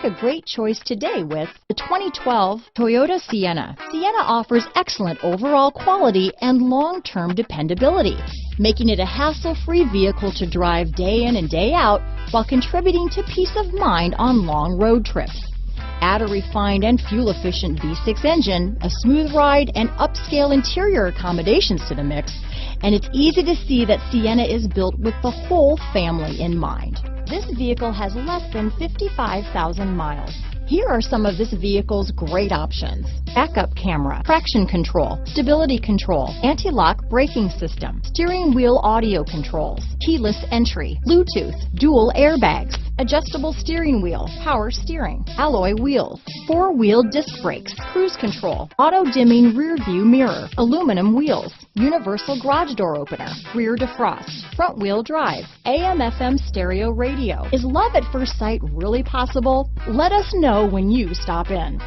a great choice today with the 2012 Toyota Sienna. Sienna offers excellent overall quality and long-term dependability, making it a hassle-free vehicle to drive day in and day out while contributing to peace of mind on long road trips. Add a refined and fuel-efficient V6 engine, a smooth ride, and upscale interior accommodations to the mix, and it's easy to see that Sienna is built with the whole family in mind. This vehicle has less than 55,000 miles. Here are some of this vehicle's great options: backup camera, traction control, stability control, anti-lock braking system, steering wheel audio controls, keyless entry, Bluetooth, dual airbags, adjustable steering wheel, power steering, alloy wheels, four-wheel disc brakes, cruise control, auto-dimming rear view mirror, aluminum wheels, universal garage door opener, rear defrost, front-wheel drive, AM/FM stereo radio. Is love at first sight really possible? Let us know when you stop in.